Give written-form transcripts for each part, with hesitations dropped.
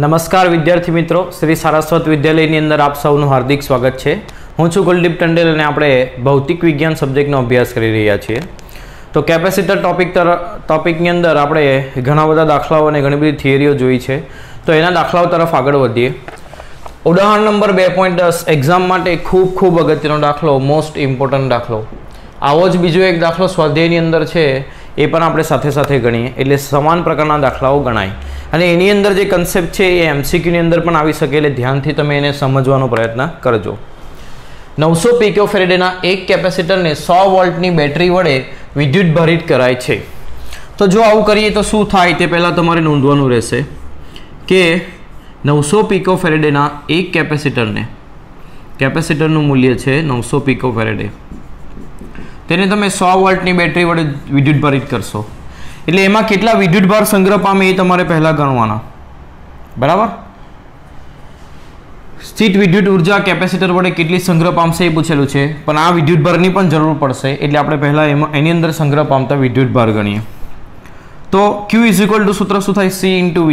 નમસ્કાર વિદ્યાર્થી મિત્રો, શ્રી સારસ્વત વિદ્યાલયની અંદર આપ સૌનું હાર્દિક સ્વાગત છે। હું છું કુલદીપ ટંડેલ અને આપણે ભૌતિક વિજ્ઞાન સબ્જેક્ટનો અભ્યાસ કરી રહ્યા છીએ। તો કેપેસિટર ટોપિકની અંદર આપણે ઘણા બધા દાખલાઓ અને ઘણી બધી થિયરીઓ જોઈ છે, તો એના દાખલાઓ તરફ આગળ વધીએ। ઉદાહરણ નંબર 2.10 એક્ઝામ માટે ખૂબ અગત્યનો દાખલો, મોસ્ટ ઇમ્પોર્ટન્ટ દાખલો। આવો જ બીજો એક દાખલો સ્વાધ્યાયની અંદર છે, એ પણ આપણે સાથે સાથે ગણીએ એટલે સમાન પ્રકારના દાખલાઓ ગણાય। અને એની અંદર જે કન્સેપ્ટ છે એ એમસીક્યુની અંદર પણ આવી શકે, એટલે ધ્યાનથી તમે એને સમજવાનો પ્રયત્ન કરજો। 900 પિકોફેરેડના એક કેપેસિટરને 100 વોલ્ટની બેટરી વડે વિદ્યુત ભારિત કરાય છે। તો જો આવું કરીએ તો શું થાય તે પહેલાં તમારે નોંધવાનું રહેશે કે 900 પિકોફેરેડના એક કેપેસિટરનું મૂલ્ય છે 900 પિકોફેરેડે, તેને તમે 100 વોલ્ટની બેટરી વડે વિદ્યુત ભારિત કરશો એટલે એમાં કેટલા વિદ્યુત ભાર સંગ્રહ પામે એ તમારે પહેલા ગણવાના, બરાબર। સ્થિત વિદ્યુત ઉર્જા કેપેસિટર વડે કેટલી સંગ્રહ પામશે એ પૂછેલું છે, પણ આ વિદ્યુત ભારની પણ જરૂર પડશે એટલે આપણે પહેલા એની અંદર સંગ્રહ પામતા વિદ્યુત ભાર ગણીએ। તો Q સૂત્ર શું થાય? C × V।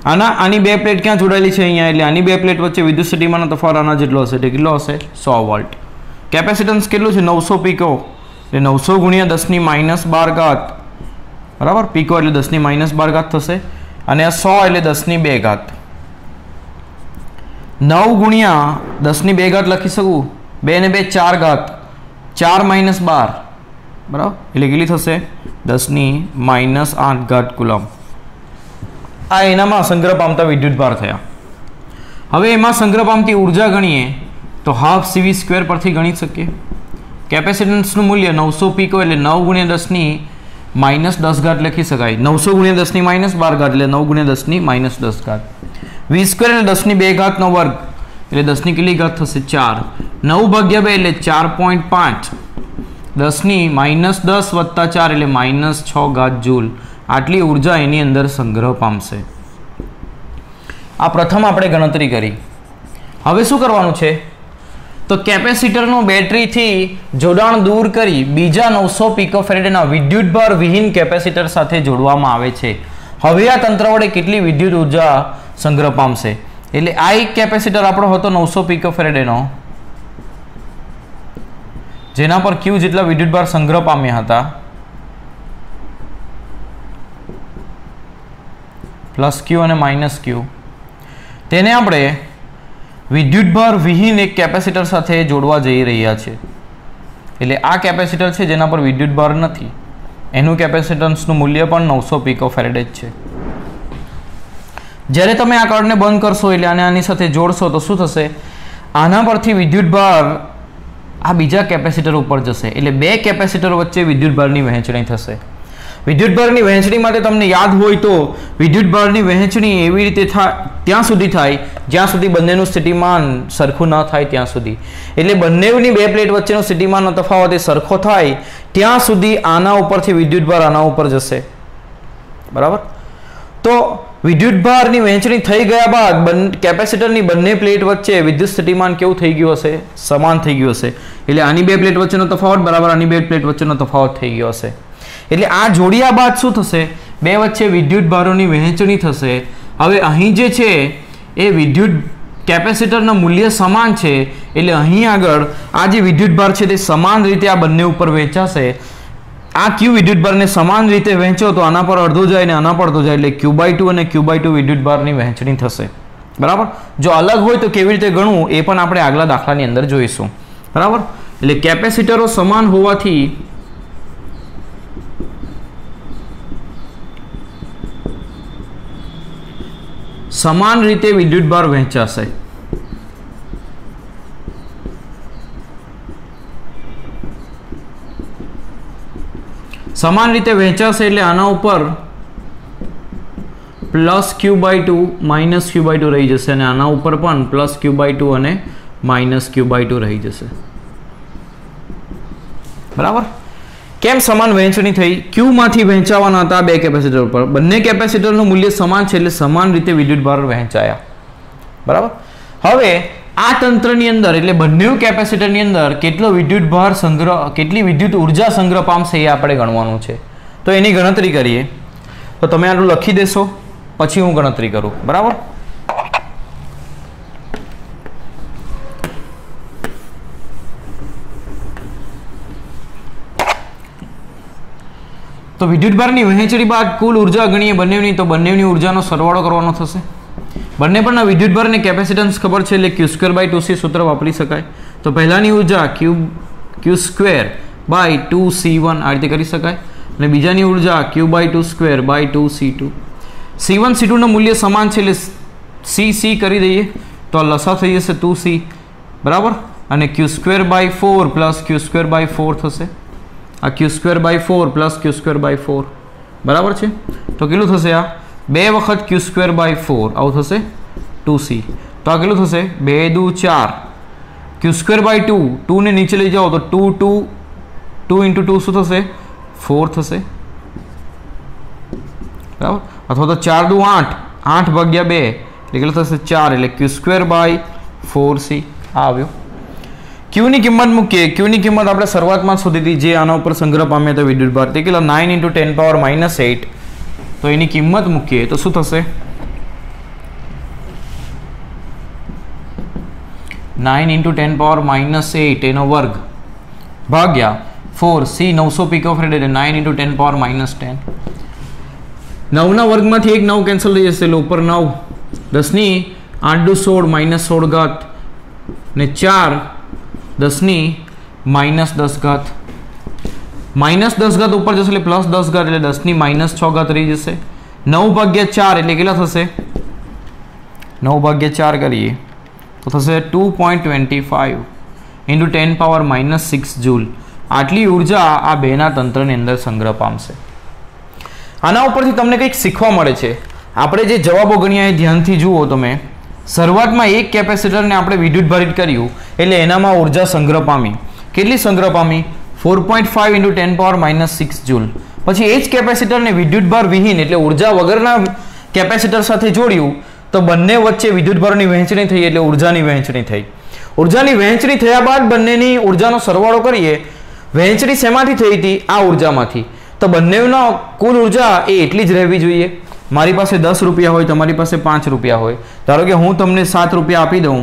આની બે પ્લેટ ક્યાં જોડાયેલી છે? અહીંયા, એટલે આની બે પ્લેટ વચ્ચે વિદ્યુત સ્થિતિમાનનો તફાવત આના જેટલો હશે, એટલે કેટલો હશે? 100 વોલ્ટ। કેપેસિટન્સ કેટલું છે? 900 પીકો, એટલે 900 × 10⁻12, બરાબર। પીકો એટલે 10⁻12 થશે, અને આ 100 એટલે 10⁻2। 9 × 10⁻2 લખી શકું, 2 ને 2 4, 4 - 12, બરાબર, એટલે કેટલી થશે? 10⁻8 કુલમ। આ એનામાં સંગ્રહ પામતા વિદ્યુત ભાર થયા। હવે એમાં સંગ્રહ પામતી ઉર્જા ગણીએ તો ½ CV² પરથી ગણી શકીએ। કેપેસિટન્સનું મૂલ્ય 900 પીકો એટલે 9 × 10⁻10 લખી શકાય। 900 × 10⁻12 એટલે 9 × 10⁻10। V² એટલે 10⁻2 નો વર્ગ એટલે 10 ની કેટલી ઘાત થશે? 4। 9/2 એટલે 4.5, 10⁻10 + 4 એટલે -6 જૂલ। આટલી ઉર્જા એની અંદર સંગ્રહ પામશે। આ પ્રથમ આપણે ગણતરી કરી। હવે શું કરવાનું છે? તો કેપેસિટરનું બેટરીથી જોડાણ દૂર કરી બીજા 900 પિકોફેરેડના વિદ્યુત ભાર વિહીન કેપેસિટર સાથે જોડવામાં આવે છે। હવે આ તંત્ર વડે કેટલી વિદ્યુત ઉર્જા સંગ્રહ પામશે? એટલે આ એક કેપેસિટર આપણો હતો 900 પિકોફેરેડનો, જેના પર Q જેટલા વિદ્યુત ભાર સંગ્રહ પામ્યા હતા, +Q અને -Q, તેને આપણે વિદ્યુત ભાર વિહીન એક કેપેસિટર સાથે જોડવા જઈ રહ્યા છે। એટલે આ કેપેસિટર છે જેના પર વિદ્યુત ભાર નથી, એનું કેપેસિટન્સનું મૂલ્ય પણ 900 પિકોફેરેડ જ છે। જ્યારે તમે આ કાર્ડને બંધ કરશો એટલે આની સાથે જોડશો તો શું થશે? આના પરથી વિદ્યુત ભાર આ બીજા કેપેસિટર ઉપર જશે, એટલે બે કેપેસિટર વચ્ચે વિદ્યુત ભારની વહેંચણી થશે। વિદ્યુત ભારની વહેંચણી માટે તમને યાદ હોય તો વિદ્યુત ભારની વહેંચણી એવી રીતે ત્યાં સુધી થાય જ્યાં સુધી બંનેનું સ્થિતિમાન સરખું ન થાય ત્યાં સુધી, એટલે બંનેની બે પ્લેટ વચ્ચેનો સ્થિતિમાનનો તફાવત એ સરખો થાય ત્યાં સુધી આના ઉપરથી વિદ્યુત ભાર આના ઉપર જશે, બરાબર। તો વિદ્યુત ભારની વહેંચણી થઈ ગયા બાદ કેપેસિટરની બંને પ્લેટ વચ્ચે વિદ્યુત સ્થિતિમાન કેવું થઈ ગયું હશે? સમાન થઈ ગયું હશે, એટલે આની બે પ્લેટ વચ્ચેનો તફાવત બરાબર આની બે પ્લેટ વચ્ચેનો તફાવત થઈ ગયો હશે। એટલે આ જોડ્યા બાદ શું થશે? બે વચ્ચે વિદ્યુત ભારોની વહેંચણી થશે। હવે અહીં જે છે એ વિદ્યુત કેપેસિટરના મૂલ્ય સમાન છે, એટલે અહીં આગળ આ જે વિદ્યુત ભાર છે તે સમાન રીતે આ બંને ઉપર વહેંચાશે। આ Q વિદ્યુત ભારને સમાન રીતે વહેંચો તો આના પર અડધો જાય ને આના પર અડધો જાય, એટલે Q/2 અને Q/2 વિદ્યુત ભારની વહેંચણી થશે, બરાબર। જો અલગ હોય તો કેવી રીતે ગણવું એ પણ આપણે આગલા દાખલાની અંદર જોઈશું, બરાબર। એટલે કેપેસિટરો સમાન હોવાથી સમાન રીતે વિદ્યુત ભાર વહેંચાશે। સમાન રીતે વહેંચાશે એટલે આના ઉપર +Q/2 -Q/2 રહી જશે, અને આના ઉપર પણ +Q/2 અને -Q/2 રહી જશે, બરાબર। કેમ સમાન વહેંચણી થઈ? Q માંથી વહેંચાવાના હતા બે કેપેસિટર ઉપર, બંને કેપેસિટરનું મૂલ્ય સમાન છે એટલે સમાન રીતે વિદ્યુત ભાર વહેંચાયા, બરાબર। હવે આ તંત્રની અંદર એટલે બંને કેપેસિટરની અંદર કેટલો વિદ્યુત ભાર સંગ્રહ, કેટલી વિદ્યુત ઉર્જા સંગ્રહ પામશે એ આપણે ગણવાનું છે। તો એની ગણતરી કરીએ તો તમે આટલું લખી દેશો। પછી હું ગણતરી કરું, બરાબર. તો વિદ્યુતભારની વહેંચણી બાદ કુલ ઉર્જા ગણીએ બંનેની, તો બંનેની ઉર્જાનો સરવાળો કરવાનો થશે. બંને પરના વિદ્યુતભાર અને કેપેસિટન્સ ખબર છે એટલે Q2/2C સૂત્ર વાપરી શકાય. તો પહેલાની ઉર્જા Q2/2C1 આ રીતે કરી શકાય અને બીજાની ઉર્જા Q/2² C1 C2 નું મૂલ્ય સમાન છે એટલે C કરી દઈએ તો લસા થઈ જશે 2C, બરાબર. અને Q2/4 પ્લસ Q2/4 થશે. આ Q2/4 પ્લસ Q2/4 બરાબર છે. તો કેટલું થશે? આ 2 વખત Q2/4 આવું થશે 2C. તો આ કેટલું થશે? 2 × 2 = 4. Q2/2 2 ને નીચે લઈ જાઓ તો 2 × 2 શું થશે? 4 થશે, બરાબર. અથવા તો 4 × 2 = 8, 8/2 એટલે કેટલું થશે? 4 એટલે Q2/4C આ આવ્યો. ક્યુની કિંમત મૂકીએ. ક્યુની કિંમત આપણે શરૂઆતમાં શોધી હતી જે આના ઉપર સંગ્રહ પામ્યા હતા વિદ્યુતભાર, તે કેટલા? 9 × 10⁻⁸. તો એની કિંમત મૂકીએ તો શું થશે? 9 × 10⁻⁸ એનો વર્ગ ભાગ્યા 4C 900 પીકોફેરેડ એટલે 9 × 10⁻10. 9ના વર્ગમાંથી એક 9 કેન્સલ થઈ જશે એટલે ઉપર 9, 10 × 8 = 16 -16 ઘાત ને 4 10 - 10 ઘાત. -10 ઘાત ઉપર જશે એટલે +10 ઘાત એટલે 10 - 6 ઘાત રહી જશે. 9/4 એટલે કેટલા થશે? 9/4 કરીએ તો થશે 2.25 × 10⁻⁻6 જૂલ. આટલી ઉર્જા આ બેના તંત્રની અંદર સંગ્રહ પામશે. આના ઉપરથી તમને કંઈક શીખવા મળે છે. આપણે જે જવાબો ગણ્યા એ ધ્યાનથી જુઓ તમે. શરૂઆતમાં એક કેપેસિટરને આપણે વિદ્યુતભારિત કર્યું એટલે એનામાં ઉર્જા સંગ્રહ પામી. કેટલી સંગ્રહ પામી? 4.5 × 10⁻⁻6 જૂલ. પછી એ જ કેપેસિટરને વિદ્યુતભાર વિહીન એટલે ઉર્જા વગરના કેપેસિટર સાથે જોડ્યું તો બંને વચ્ચે વિદ્યુતભારની વહેંચણી થઈ એટલે ઉર્જાની વહેંચણી થઈ. ઉર્જાની વહેંચણી થયા બાદ બંનેની ઉર્જાનો સરવાળો કરીએ. વહેંચણી શેમાંથી થઈ હતી? આ ઉર્જામાંથી. તો બંનેનો કુલ ઉર્જા એ એટલી જ રહેવી જોઈએ. મારી પાસે 10 રૂપિયા હોય, તમારી પાસે 5 રૂપિયા હોય. ધારો કે હું તમને 7 રૂપિયા આપી દઉં,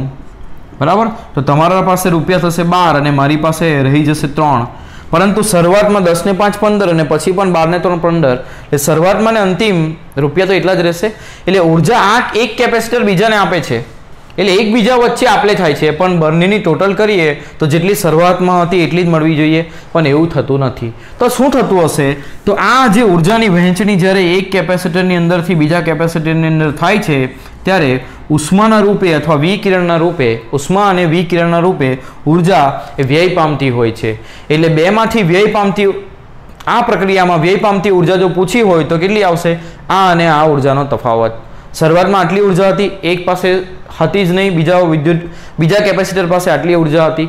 બરાબર, તો તમારા પાસે રૂપિયા થશે 12 અને મારી પાસે રહી જશે 3. પરંતુ શરૂઆતમાં 10 ને 5 15 અને પછી પણ 12 ને 3 15 એટલે શરૂઆતમાં ને અંતિમ રૂપિયા તો એટલા જ રહેશે. એટલે ઉર્જા આ એક કેપેસિટર બીજાને આપે છે એટલે એકબીજા વચ્ચે આપલે થાય છે, પણ બંનેની ટોટલ કરીએ તો જેટલી શરૂઆતમાં હતી એટલી જ મળવી જોઈએ, પણ એવું થતું નથી. તો શું થતું હશે? તો આ જે ઉર્જાની વહેંચણી જ્યારે એક કેપેસિટરની અંદરથી બીજા કેપેસિટરની અંદર થાય છે ત્યારે ઉષ્માના રૂપે અથવા વિકિરણના રૂપે, ઉષ્મા અને વિકિરણના રૂપે ઉર્જા એ વ્યય પામતી હોય છે. એટલે બેમાંથી વ્યય પામતી આ પ્રક્રિયામાં વ્યય પામતી ઉર્જા જો પૂછી હોય તો કેટલી આવશે? આ અને આ ઉર્જાનો તફાવત. શરૂઆતમાં આટલી ઉર્જા હતી, એક પાસે હતી જ નહીં, બીજા કેપેસિટર પાસે આટલી ઉર્જા હતી.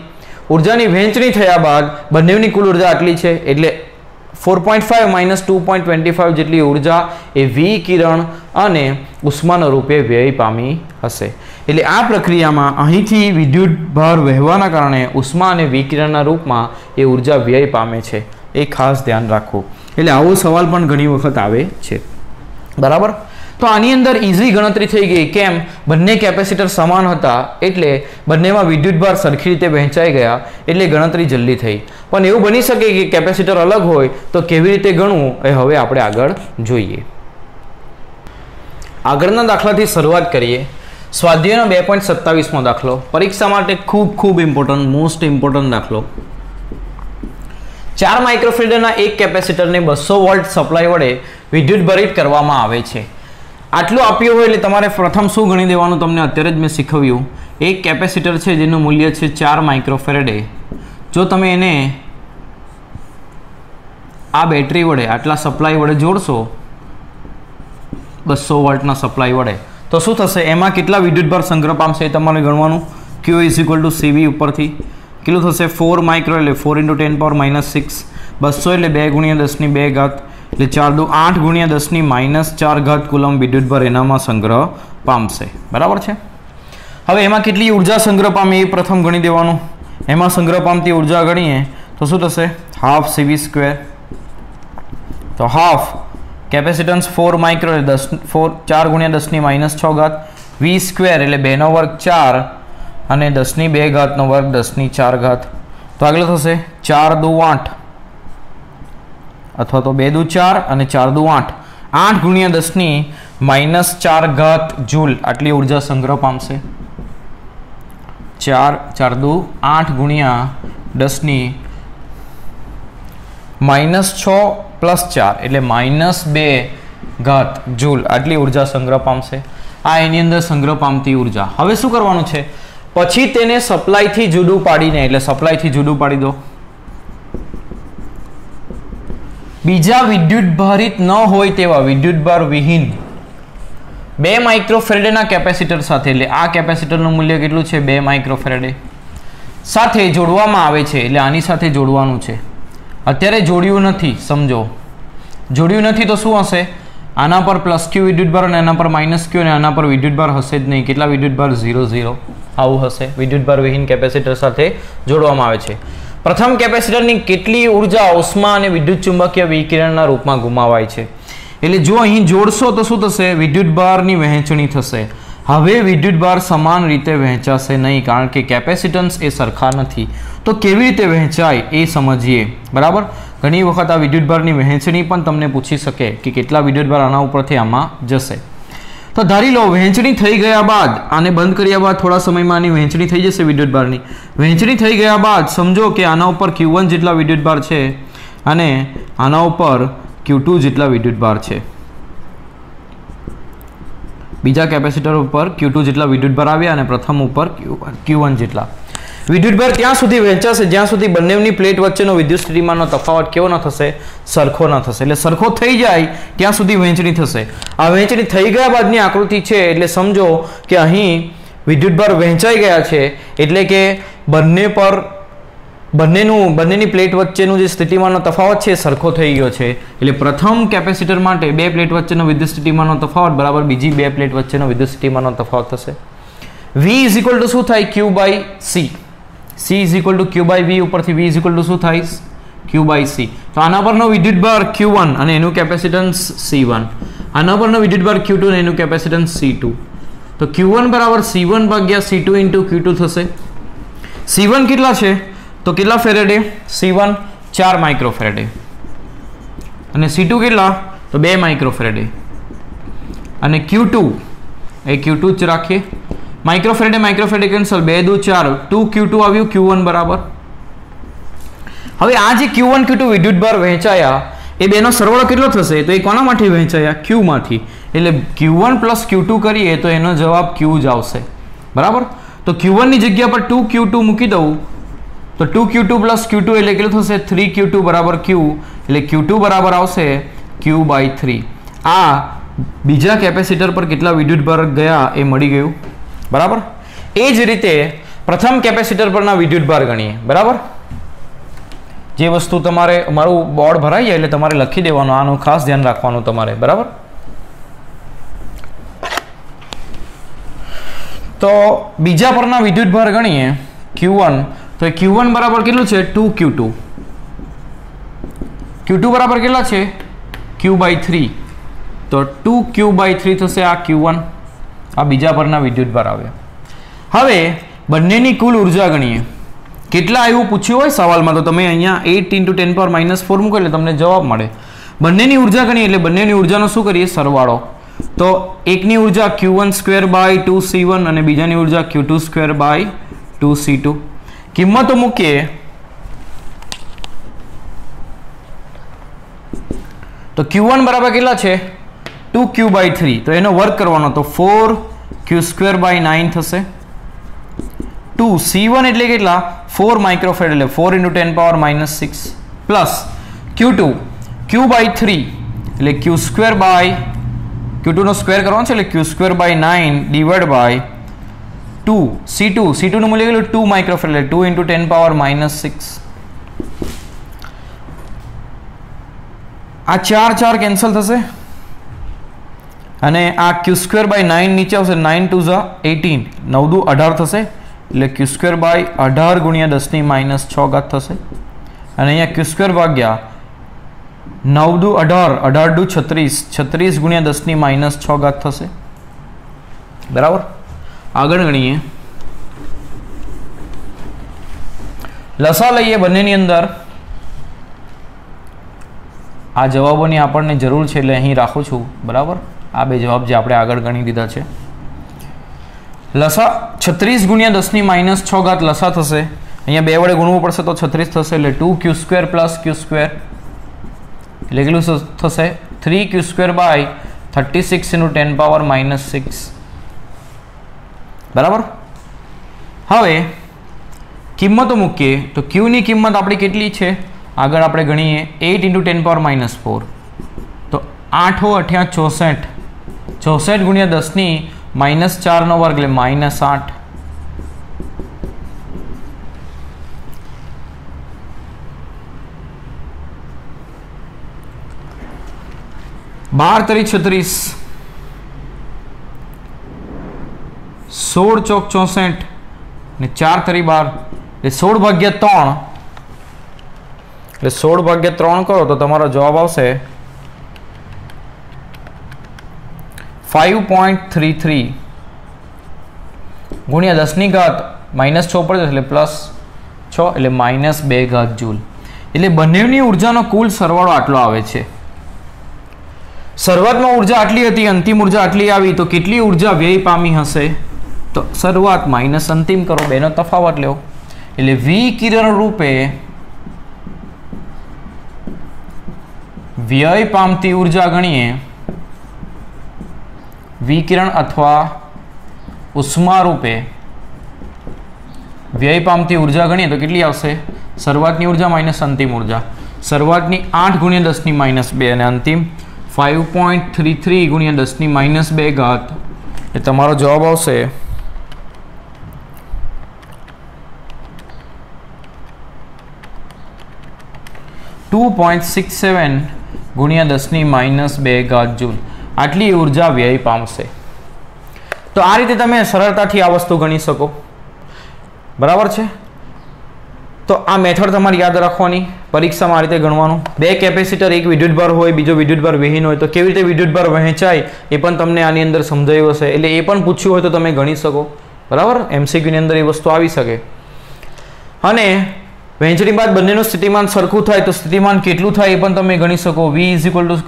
ઉર્જાની વહેંચણી થયા બાદ બંનેની કુલ ઉર્જા આટલી છે એટલે 4.5 - 2.25 જેટલી ઉર્જા એ વિકિરણ અને ઉષ્માના રૂપે વ્યય પામી હશે. એટલે આ પ્રક્રિયામાં અહીંથી વિદ્યુત ભાર વહેવાના કારણે ઉષ્મા અને વિકિરણના રૂપમાં એ ઉર્જા વ્યય પામે છે. એ ખાસ ધ્યાન રાખવું. એટલે આવો સવાલ પણ ઘણી વખત આવે છે, બરાબર. તો આની અંદર ઇઝી ગણતરી થઈ ગઈ. કેમ? બંને કેપેસિટર સમાન હતા એટલે બંનેમાં વિદ્યુતભાર સરખી રીતે વહેંચાઈ ગયા એટલે ગણતરી જલ્દી થઈ. પણ એવું બની શકે કે કેપેસિટર અલગ હોય તો કેવી રીતે ગણવું એ હવે આપણે આગળ જોઈએ. આગળના દાખલાથી શરૂઆત કરીએ. સ્વાધ્યાયનો 2.27મો દાખલો પરીક્ષા માટે ખૂબ ઇમ્પોર્ટન્ટ, મોસ્ટ ઇમ્પોર્ટન્ટ દાખલો. 4 માઇક્રોફેરેડના એક કેપેસિટરને 200 વોલ્ટ સપ્લાય વડે વિદ્યુતભારિત કરવામાં આવે છે. આટલું આપ્યું હોય એટલે તમારે પ્રથમ શું ગણી દેવાનું? તમને અત્યારે જ મેં શીખવ્યું. એક કેપેસિટર છે જેનું મૂલ્ય છે 4 માઇક્રોફેરેડે. જો તમે એને આ બેટરી વડે આટલા સપ્લાય વડે જોડશો 200 વોલ્ટના સપ્લાય વડે તો શું થશે? એમાં કેટલા વિદ્યુતભાર સંગ્રહ પામશે એ તમારે ગણવાનું. Q = CV ઉપરથી કેટલું થશે? 4 માઇક્રો એટલે 4 × 10⁻⁻6. 200 એટલે 2 × 10⁻2 ઘાત એટલે 4 × 8 × 10⁻4 ઘાત કુલમ વિદ્યુતભાર એનામાં સંગ્રહ પામશે, બરાબર છે. હવે એમાં કેટલી ઉર્જા સંગ્રહ પામે એ પ્રથમ ગણી દેવાનું. એમાં સંગ્રહ પામતી ઉર્જા ગણીએ તો શું થશે? ½ CV². તો હાફ કેપેસિટન્સ 4 માઇક્રો એટલે 4 ગુણ્યા 10 ની -6 ઘાત, v સ્ક્વેર એટલે 2 નો વર્ગ 4 અને 10 ની 2 ઘાતનો વર્ગ 10 ની 4 ઘાત. તો આગળ થશે 4 દુ 8 અથવા તો 2 દુ 4 અને 4 દુ 8, 8 ગુણ્યા 10 ની -4 ઘાત જૂલ આટલી ઉર્જા સંગ્રહ પામશે. 4 દુ 8 ગુણ્યા 10 ની -6 + 4 એટલે -2 ઘાત જૂલ આટલી ઉર્જા સંગ્રહ પામશે. આ એની અંદર સંગ્રહ પામતી ઉર્જા. હવે શું કરવાનું છે? પછી તેને સપ્લાયથી જુદું પાડીને, એટલે સપ્લાયથી જુદું પાડી દો. બીજા વિદ્યુત ભારિત ન હોય તેવા વિદ્યુતભાર વિહીન 2 માઇક્રોફેરેડેના કેપેસિટર સાથે, એટલે આ કેપેસિટરનું મૂલ્ય કેટલું છે? 2 માઇક્રોફેરેડે સાથે જોડવામાં આવે છે. એટલે આની સાથે જોડવાનું છે. અત્યારે જોડ્યું નથી, સમજો. જોડ્યું નથી તો શું હશે? આના પર +q વિદ્યુતભાર અને આના પર -q અને આના પર વિદ્યુતભાર હશે જ નહીં. કેટલા વિદ્યુતભાર? 0 0 આવું હશે. વિદ્યુતભાર વિહીન કેપેસિટર સાથે જોડવામાં આવે છે. પ્રથમ કેપેસિટરની કેટલી ઉર્જા ઉષ્મા અને વિદ્યુત ચુંબકીય વિકિરણના રૂપમાં ગુમાવાય છે? એટલે જો અહીં જોડશો તો શું થશે? વિદ્યુતભારની વહેંચણી થશે. હવે વિદ્યુતભાર સમાન રીતે વહેંચાશે નહીં, કારણ કે કેપેસિટન્સ એ સરખા નથી. તો કેવી રીતે વહેંચાય એ સમજીએ. બરાબર. ઘણી વખત આ વિદ્યુતભારની વહેંચણી પણ તમને પૂછી શકે કે કેટલા વિદ્યુતભાર આના ઉપરથી આમાં જશે. તો ધારી લો વહેંચણી થઈ ગયા બાદ, આને બંધ કર્યા બાદ થોડા સમયમાં આની વહેંચણી થઈ જશે વિદ્યુતભારની. વહેંચણી થઈ ગયા બાદ સમજો કે આના ઉપર Q1 જેટલા વિદ્યુતભાર છે અને આના ઉપર Q2 જેટલા વિદ્યુતભાર છે. બીજા કેપેસિટર ઉપર Q2 જેટલા વિદ્યુતભાર આવ્યા અને પ્રથમ ઉપર Q1 જેટલા વિદ્યુતભાર ત્યાં સુધી વહેંચાશે જ્યાં સુધી બંનેની પ્લેટ વચ્ચેનો વિદ્યુત સ્થિતિમાનનો તફાવત કેવો ન થશે? સરખો ન થશે. એટલે સરખો થઈ જાય ત્યાં સુધી વહેંચણી થશે. આ વહેંચણી થઈ ગયા બાદની આકૃતિ છે. એટલે સમજો કે અહીં વિદ્યુતભાર વહેંચાઈ ગયા છે, એટલે કે બંનેની પ્લેટ વચ્ચેનું જે સ્થિતિમાનનો તફાવત છે સરખો થઈ ગયો છે. એટલે પ્રથમ કેપેસિટર માટે 2 પ્લેટ વચ્ચેનો વિદ્યુત સ્થિતિમાનનો તફાવત બરાબર બીજી 2 પ્લેટ વચ્ચેનો વિદ્યુત સ્થિતિમાનનો તફાવત થશે. V = શું થાય? Q/C. C = Q/V ઉપરથી V = શું થાય? Q/C. તો આના પરનો વિદ્યુતભાર Q1 અને એનું કેપેસિટન્સ C1, આના પરનો વિદ્યુતભાર Q2 અને એનું કેપેસિટન્સ C2. તો Q1 = C1 / C2 × Q2 થશે. C1 કેટલા છે? તો કેટલા ફેરેડે? C1 4 માઇક્રોફેરેડે અને C2 કેટલા? તો 2 માઇક્રોફેરેડે. અને Q2 એ Q2 જ રાખીએ. માઇક્રોફેરેડે કેન્સલ, 2 દુ 4, 2 Q2 આવ્યું Q1 બરાબર. હવે આ જે Q1 Q2 વિદ્યુતભાર વહેંચાયા એ બેનો સરવાળો કેટલો થશે? તો એ કોનામાંથી વહેંચાયા? Q માંથી. એટલે Q1 + Q2 કરીએ તો એનો જવાબ Q જ આવશે. બરાબર. તો Q1 ની જગ્યા પર 2 Q2 મૂકી દઉં તો 2 Q2 + Q2 એટલે કેટલું થશે? 3 Q2 = Q. એટલે Q2 બરાબર આવશે Q/3. આ બીજા કેપેસિટર પર કેટલા વિદ્યુતભાર ગયા એ મળી ગયું. બરાબર. એ જ રીતે પ્રથમ કેપેસિટર પરના વિદ્યુતભાર ગણીએ. બરાબર. જે વસ્તુ તમારે મારું બોર્ડ ભરાઈ જાય એટલે તમારે લખી દેવાનું, આનું ખાસ ધ્યાન રાખવાનું તમારે. બરાબર. તો બીજા પરના વિદ્યુતભાર ગણીએ Q1. તો Q1 બરાબર કેટલું છે? 2 Q2. Q2 બરાબર કેટલા છે? Q/3. તો 2 Q/3 થશે આ Q1. આ બીજા પરના વિદ્યુતભાર આવ્યા. હવે બંનેની કુલ ઉર્જા ગણીએ. કેટલા એવું પૂછ્યું હોય સવાલમાં તો તમે અહીંયા 8 × 10⁻⁴ મૂકો એટલે તમને જવાબ મળે. બંનેની ઉર્જા ગણીએ એટલે બંનેની ઉર્જાનો શું કરીએ? સરવાળો. તો એકની ઉર્જા Q1² / 2C1 અને બીજાની ઉર્જા Q2² / 2C2. કિંમતો મૂકીએ તો Q1 બરાબર કેટલા છે? 2 Q/3. તો એનો વર્ગ કરવાનો તો 4 Q² / 9 થશે. 2 C1 એટલે કેટલા? 4 માઇક્રોફેરેડ એટલે 4 × 10⁻⁶ પ્લસ Q2 Q/3 એટલે Q² Q2 નો સ્ક્વેર કરવાનો છે એટલે Q² / 9 ડિવાઇડ બાય 2 C2 નું મૂલ્ય કેટલું? 2 માઇક્રોફેરેડ એટલે 2 × 10⁻⁶. આ 4 કેન્સલ થશે અને આ Q² / 9 નીચે આવશે. 9 × 2 = 18, 9 દુ 18 થશે એટલે Q² / 18 × 10⁻⁶ થશે. અને અહીંયા Q² ભાગ્યા 9 દુ 18, 18 દુ 36, 36 ગુણ્યા 10 ની -6 ઘાત થશે. બરાબર. આગળ ગણીએ. લસા લઈએ બંનેની અંદર. આ જવાબોની આપણને જરૂર છે એટલે અહીં રાખું છું. બરાબર. આ બે જવાબ જે આપણે આગળ ગણી દીધા છે. લસા 36 ગુણ્યા 10 ની -6 ઘાત લસા થશે. અહીંયા 2 વડે ગુણવું પડશે તો 36 થશે, એટલે 2q² + q², એટલે કેટલું થશે 3q² / 36 × 10⁻⁻6. બરાબર. હવે કિંમતો મૂકીએ તો q ની કિંમત આપણી કેટલી છે આગળ આપણે ગણીએ 8 × 10⁻⁴, તો 8 × 8 = 64, 64 ગુણ્યા 10 ની -4 વર્ગ એટલે -8. બાર તરી 36, 16 ચોક 64 ને 4 તરી 12, એટલે 16/3, એટલે 16/3 કરો તો તમારો જવાબ આવશે 5.33 ગુણ્યા 10 ની ઘાત -6 પર એટલે +6 એટલે -2 ઘાત જૂલ. એટલે બંનેની ઉર્જાનો કુલ સરવાળો આટલો આવે છે. શરૂઆતમાં ઉર્જા આટલી હતી, અંતિમ ઉર્જા આટલી આવી, તો કેટલી ઉર્જા વ્યય પામી હશે? તો શરૂઆત માઇનસ અંતિમ કરો, બેનો તફાવત લેવો. એટલે વિકિરણ રૂપે વ્યય પામતી ઉર્જા ગણીએ, વિકિરણ અથવા ઉષ્મા રૂપે વ્યય પામતી ઉર્જા ગણીએ તો કેટલી આવશે? શરૂઆતની ઉર્જા માઇનસ અંતિમ ઉર્જા. શરૂઆતની 8 ગુણ્યા 10 ની -2 અને અંતિમ 5.33 ગુણ્યા 10 ની -2 ઘાત. એ તમારો જવાબ આવશે 2.67 ગુણ્યા 10 ની -2 ઘાત જૂલ. આટલી ઉર્જા વ્યય પામશે. તો આ રીતે તમે સરળતાથી આ વસ્તુ ગણી શકો. બરાબર છે. તો આ મેથડ તમારે યાદ રાખવાની, પરીક્ષામાં આ રીતે ગણવાનું. બે કેપેસિટર, એક વિદ્યુતભાર હોય, બીજો વિદ્યુતભાર વિહીન હોય, તો કેવી રીતે વિદ્યુતભાર વહેંચાય એ પણ તમને આની અંદર સમજાયું હશે. એટલે એ પણ પૂછ્યું હોય તો તમે ગણી શકો. બરાબર. MCQ ની અંદર એ વસ્તુ આવી શકે. અને વહેંચણી બાદ બંનેનું સ્થિતિમાન સરખું થાય તો સ્થિતિમાન કેટલું થાય એ પણ તમે ગણી શકો. V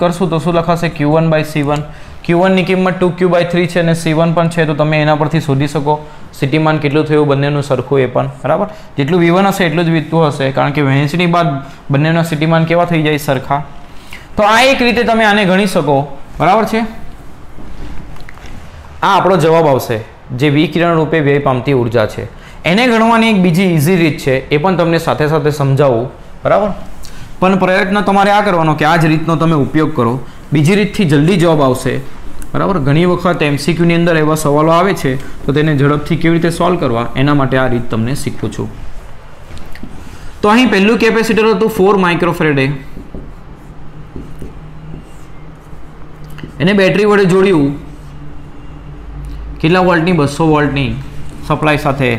કરશું તો શું લખાશે? Q1/C1. Q1 ની કિંમત 2Q/3 છે અને C1 પણ છે, તો તમે એના પરથી શોધી શકો સ્થિતિમાન કેટલું થયું બંનેનું સરખું એ પણ. બરાબર. જેટલું V1 હશે એટલું જ V2 હશે, કારણ કે વહેંચણી બાદ બંનેના સ્થિતિમાન કેવા થઈ જાય? સરખા. તો આ એક રીતે તમે આને ગણી શકો. બરાબર છે. આ આપણો જવાબ આવશે જે વિકિરણ રૂપે વ્યય પામતી ઉર્જા છે. એને ગણવાની એક બીજી ઇઝી રીત છે, એ પણ તમને સાથે સાથે સમજાવું. બરાબર. પણ પ્રયત્ન તમારે આ કરવાનો કે આ જ રીતનો તમે ઉપયોગ કરો. બીજી રીતથી જલ્દી જવાબ આવશે. બરાબર. ઘણી વખત MCQ ની અંદર એવા સવાલો આવે છે તો તેને ઝડપથી કેવી રીતે સોલ્વ કરવા એના માટે આ રીત તમને શીખવું છું. તો અહીં પહેલું કેપેસિટર હતું 4 માઇક્રોફેરેડે. એને બેટરી વડે જોડ્યું કેટલા વોલ્ટની? 200 વોલ્ટની સપ્લાય સાથે.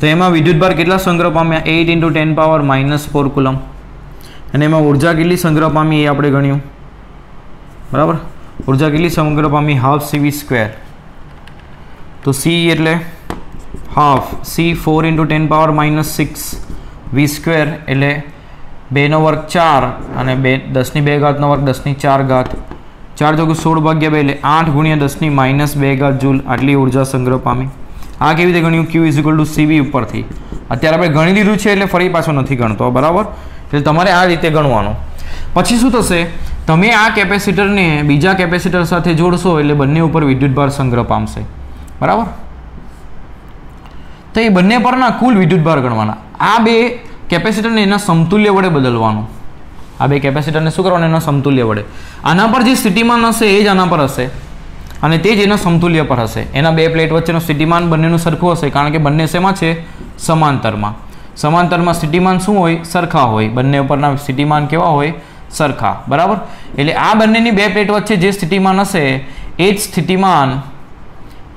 તો એમાં વિદ્યુતભાર કેટલા સંગ્રહ પામ્યા? 8 × 10⁻⁴ કુલમ. અને એમાં ઉર્જા કેટલી સંગ્રહ પામી એ આપણે ગણ્યું. બરાબર. ઉર્જા કેટલી સંગ્રહ પામી? ½ CV². તો C એટલે હાફ, C 4 × 10⁻⁶, V² એટલે 2 નો વર્ગ 4 અને 10 ની 2 ઘાતનો વર્ગ 10 ની 4 ઘાત. 4 × 16/2 એટલે 8 ગુણ્યા 10 ની -2 ઘાત જૂલ. આટલી ઉર્જા સંગ્રહ પામી. આ કેવી રીતે ગણ્યું? Q CV ઉપરથી. અત્યારે આપણે ગણી લીધું છે એટલે ફરી પાછો નથી ગણતો. બરાબર. એટલે તમારે આ રીતે ગણવાનું. પછી શું થશે? તમે આ કેપેસિટરને બીજા કેપેસિટર સાથે જોડશો એટલે બંને ઉપર વિદ્યુતભાર સંગ્રહ પામશે. બરાબર. તો એ બંને પરના કુલ વિદ્યુતભાર ગણવાના. આ બે કેપેસિટરને એના સમતુલ્ય વડે બદલવાનું. આ બે કેપેસિટરને શું કરવાનું? એના સમતુલ્ય વડે. આના પર જે સ્થિતિમાન હશે એ જ આના પર હશે અને તે જ એના સમતુલ્ય પર હશે. એના બે પ્લેટ વચ્ચેનું સ્થિતિમાન બંનેનું સરખું હશે, કારણ કે બંને શેમાં છે? સમાંતરમાં. સમાંતરમાં સ્થિતિમાન શું હોય? સરખા હોય. બંને ઉપરના સ્થિતિમાન કેવા હોય? સરખા. બરાબર. એટલે આ બંનેની બે પ્લેટ વચ્ચે જે સ્થિતિમાન હશે એ જ સ્થિતિમાન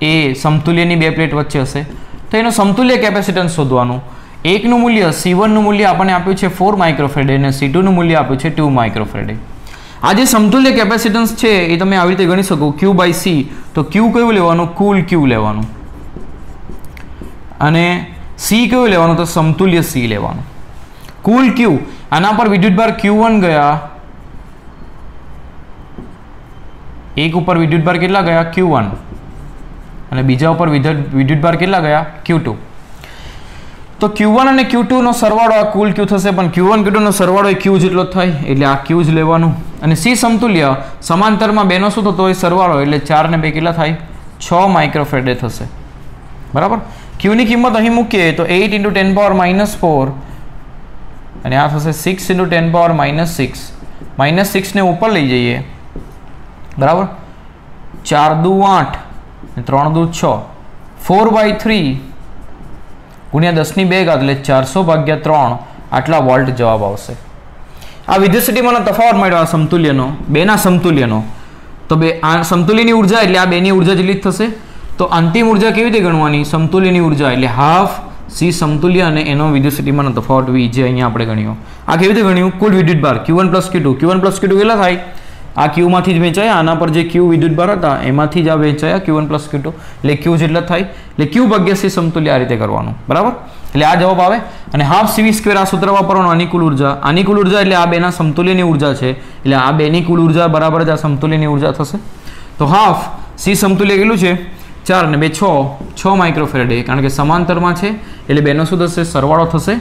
એ સમતુલ્યની બે પ્લેટ વચ્ચે હશે. તો એનું સમતુલ્ય કેપેસિટન્સ શોધવાનું. એકનું મૂલ્ય C1 નું મૂલ્ય આપણને આપ્યું છે 4 માઇક્રોફેરેડે અને C2 નું મૂલ્ય આપ્યું છે 2 માઇક્રોફેરેડે. આ જે સમતુલ્ય કેપેસિટન્સ છે એ તમે આવી રીતે ગણી શકો Q/C, તો Q કયું લેવાનું? કુલ Q લેવાનું, અને C કયું લેવાનું? તો સમતુલ્ય C લેવાનું. કુલ Q, આના પર વિદ્યુતભાર Q1 ગયા, એક ઉપર વિદ્યુતભાર કેટલા ગયા? Q1, અને બીજા ઉપર વિદ્યુતભાર કેટલા ગયા? Q2. તો Q1 અને Q2 નો સરવાળો આ કુલ Q થશે, પણ Q1 Q2 નો સરવાળો એ Q જેટલો થાય, એટલે આ Q જ લેવાનું. અને C સમતુલ્ય સમાંતરમાં બેનો શું થતો હોય? સરવાળો, એટલે 4 ને 2 કેટલા થાય? 6 માઇક્રોફેરેડે થશે. બરાબર. Q ની કિંમત અહીં મૂકીએ તો 8 × 10⁻⁴, અને આ થશે 6 × 10⁻⁶. -6 ને ઉપર લઈ જઈએ, બરાબર. 4 દુ 8, 3 દુ 6, 4/3 ગુણ્યા 10⁻², એટલે 400/3 આટલા વોલ્ટ જવાબ આવશે. આ વિદ્યુત સ્થિતિમાનનો તફાવત મળ્યો આ સમતુલ્યનો, બેના સમતુલ્યનો. તો આ સમતુલ્યની ઉર્જા એટલે આ બેની ઉર્જા જેટલી જ થશે. તો અંતિમ ઉર્જા કેવી રીતે ગણવાની? સમતુલ્યની ઉર્જા એટલે હાફ C સમતુલ્ય અને એનો વિદ્યુત સ્થિતિમાનનો તફાવત V, જે અહીંયા આપણે ગણ્યો. આ કેવી રીતે ગણ્યું? કુલ વિદ્યુતભાર Q1 + Q2, Q1 + Q2 કેટલા થાય? આ Q માંથી જ વહેંચાયા, આના પર જે Q વિદ્યુતભાર હતા એમાંથી જ આ વહેંચાયા Q1 + Q2, એટલે Q જેટલા થાય, એટલે Q/C સમતુલ્ય આ રીતે કરવાનું. બરાબર. એટલે આ જવાબ આવે. અને હાફ CV², આ સૂત્ર વાપરવાનું, આની કુલ ઉર્જા. આની કુલ ઉર્જા એટલે આ બેના સમતુલ્યની ઉર્જા છે, એટલે આ બેની કુલ ઉર્જા બરાબર જ આ સમતુલ્યની ઉર્જા થશે. તો હાફ C સમતુલ્ય કેટલું છે? 4 ને 2 6 માઇક્રોફેરેડે, કારણ કે સમાંતરમાં છે, એટલે બેનો શું થશે? સરવાળો થશે.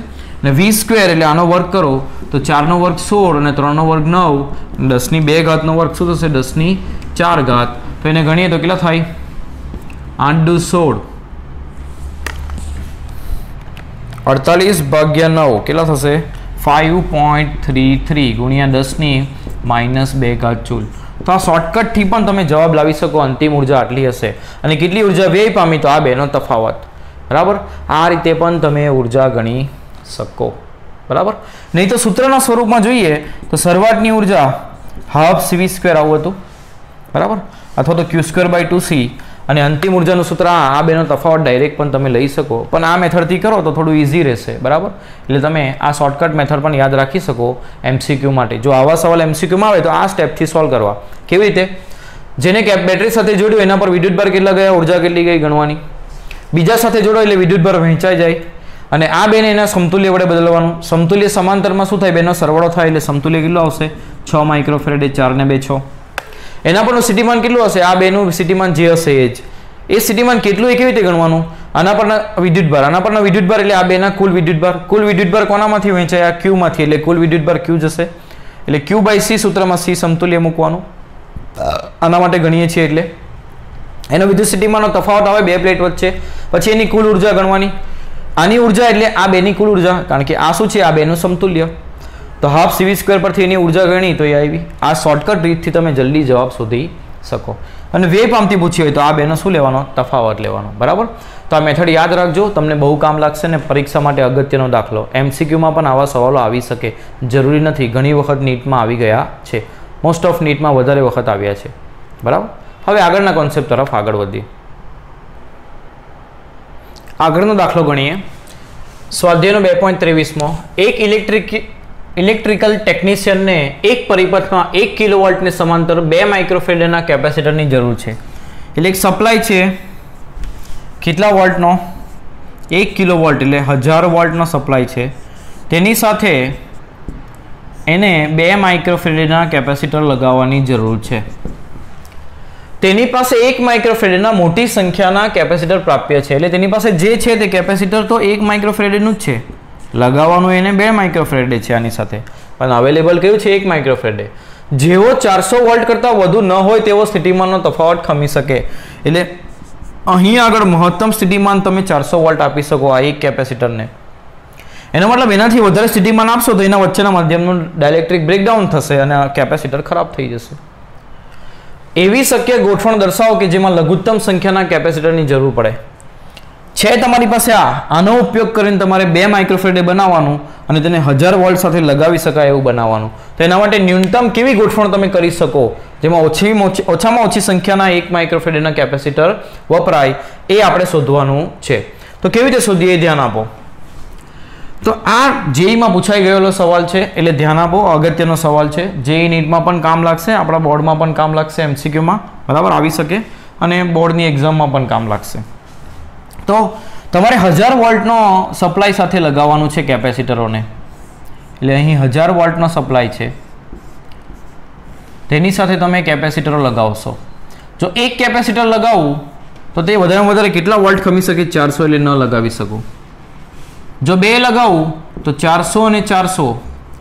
અને V², એટલે આનો વર્ગ કરો તો 4 નો વર્ગ 16, અને 3 નો વર્ગ 9, 10⁻² નો વર્ગ શું થશે? 10⁻4. તો એને ગણીએ તો કેટલા થાય? 8 દુ 16, 48/9 કેટલા થશે? 5.33 ગુણ્યા 10⁻² જૂલ. તો આ શોર્ટકટથી પણ તમે જવાબ લાવી શકો. અંતિમ ઉર્જા આટલી હશે, અને કેટલી ઉર્જા વ્યય પામી? તો આ બેનો તફાવત. બરાબર. આ રીતે પણ તમે ઉર્જા ગણી શકો. બરાબર. નહીં તો સૂત્રના સ્વરૂપમાં જોઈએ તો શરૂઆતની ઉર્જા હાફ CV² આવું હતું, બરાબર, અથવા તો Q²/2C, અને અંતિમ ઉર્જાનું સૂત્ર આ બેનો તફાવત ડાયરેક્ટ પણ તમે લઈ શકો. પણ આ મેથડથી કરો તો થોડું ઇઝી રહેશે. બરાબર. એટલે તમે આ શોર્ટકટ મેથડ પણ યાદ રાખી શકો MCQ માટે. જો આવા સવાલ MCQમાં આવે તો આ સ્ટેપથી સોલ્વ કરવા. કેવી રીતે? જેને બેટરી સાથે જોડ્યું એના પર વિદ્યુતભાર કેટલા ગયા, ઉર્જા કેટલી ગઈ ગણવાની. બીજા સાથે જોડો એટલે વિદ્યુતભાર વહેંચાઈ જાય, અને આ બેને એના સમતુલ્ય વડે બદલવાનું. સમતુલ્ય સમાંતરમાં શું થાય? બેનો સરવાળો થાય, એટલે સમતુલ્ય કેટલું આવશે? 6 માઇક્રોફેરેડે. 4 ને 2 6. એના પરનું સ્થિતિમાન કેટલું હશે? આ બેનું સ્થિતિમાન જે હશે એ જ. એ સ્થિતિમાન કેટલું એ કેવી રીતે ગણવાનું? આના પરના વિદ્યુતભાર, આના પરના વિદ્યુતભાર એટલે આ બેના કુલ વિદ્યુતભાર. કુલ વિદ્યુતભાર કોનામાંથી વહેંચાય? Q માંથી, એટલે કુલ વિદ્યુતભાર Q જશે. એટલે Q/C સૂત્રમાં C સમતુલ્ય મૂકવાનું. આના માટે ગણીએ છીએ, એટલે એનો વિદ્યુત સ્થિતિમાનનો તફાવત આવે બે પ્લેટ વચ્ચે. પછી એની કુલ ઉર્જા ગણવાની. આની ઉર્જા એટલે આ બેની કુલ ઉર્જા, કારણ કે આ શું છે? આ બેનું સમતુલ્ય. તો હાફ CV² પરથી એની ઉર્જા ગણી તો એ આવી. આ શોર્ટકટ રીતથી તમે જલ્દી જવાબ શોધી શકો. અને વ્યય પામતી પૂછી હોય તો આ બેનો શું લેવાનો? તફાવત લેવાનો. બરાબર. તો આ મેથડ યાદ રાખજો, તમને બહુ કામ લાગશે. ને પરીક્ષા માટે અગત્યનો દાખલો. MCQમાં પણ આવા સવાલો આવી શકે, જરૂરી નથી. ઘણી વખત નીટમાં આવી ગયા છે. મોસ્ટ ઓફ નીટમાં વધારે વખત આવ્યા છે. બરાબર. હવે આગળના કોન્સેપ્ટ તરફ આગળ વધીએ. આગળનો દાખલો ગણીએ. સ્વાધ્યાયનો 2.23માં એક ઇલેક્ટ્રિકલ ટેકનિશિયનને એક પરિપથમાં 1 કિલોવોલ્ટને સમાંતર 2 માઇક્રોફેરેડના કેપેસિટરની જરૂર છે. એટલે એક સપ્લાય છે કેટલા વોલ્ટનો? 1 કિલોવોલ્ટ, એટલે 1000 વોલ્ટનો સપ્લાય છે. તેની સાથે એને 2 માઇક્રોફેરેડના કેપેસિટર લગાવવાની જરૂર છે. તેની પાસે 1 માઇક્રોફેરેડના મોટી સંખ્યાના કેપેસિટર પ્રાપ્ય છે. એટલે તેની પાસે જે છે તે કેપેસિટર તો 1 માઇક્રોફેરેડનું જ છે, લગાવવાનું એને 2 માઇક્રોફેરેડે છે આની સાથે, પણ અવેલેબલ કયું છે? 1 માઇક્રોફેરેડે. જેવો 400 વોલ્ટ કરતાં વધુ ન હોય તેવો સ્થિતિમાનનો તફાવત ખમી શકે. એટલે અહીં આગળ મહત્તમ સ્થિતિમાન તમે 400 વોલ્ટ આપી શકો આ એક કેપેસિટરને. એનો મતલબ એનાથી વધારે સ્થિતિમાન આપશો તો એના વચ્ચેના માધ્યમનું ડાયલેક્ટ્રિક બ્રેકડાઉન થશે અને આ કેપેસિટર ખરાબ થઈ જશે. એવી શક્ય ગોઠવણ દર્શાવો કે જેમાં લઘુત્તમ સંખ્યાના કેપેસિટરની જરૂર પડે. છે તમારી પાસે આનો ઉપયોગ કરીને તમારે 2 માઇક્રોફેરેડે બનાવવાનું અને તેને 1000 વોલ્ટ સાથે લગાવી શકાય એવું બનાવવાનું. તો એના માટે ન્યૂનતમ કેવી ગોઠવણ તમે કરી શકો જેમાં ઓછામાં ઓછી સંખ્યાના 1 માઇક્રોફેરેડના કેપેસિટર વપરાય એ આપણે શોધવાનું છે. તો કેવી રીતે શોધીએ એ ધ્યાન આપો. તો આ જેઈમાં પૂછાઈ ગયેલો સવાલ છે, એટલે ધ્યાન આપો, અગત્યનો સવાલ છે. જેઈ નીટમાં પણ કામ લાગશે, આપણા બોર્ડમાં પણ કામ લાગશે, એમસીક્યુમાં બરાબર આવી શકે અને બોર્ડની એક્ઝામમાં પણ કામ લાગશે. તો તમારે 1000 વોલ્ટનો સપ્લાય સાથે લગાવવાનું છે કેપેસિટરોને. એટલે અહીં 1000 વોલ્ટનો સપ્લાય છે, તેની સાથે તમે કેપેસિટરો લગાવશો. જો એક કેપેસિટર લગાવું તો તે વધારેમાં વધારે કેટલા વોલ્ટ ખમી શકે? 400, એટલે ન લગાવી શકું. જો બે લગાવું તો 400 અને 400,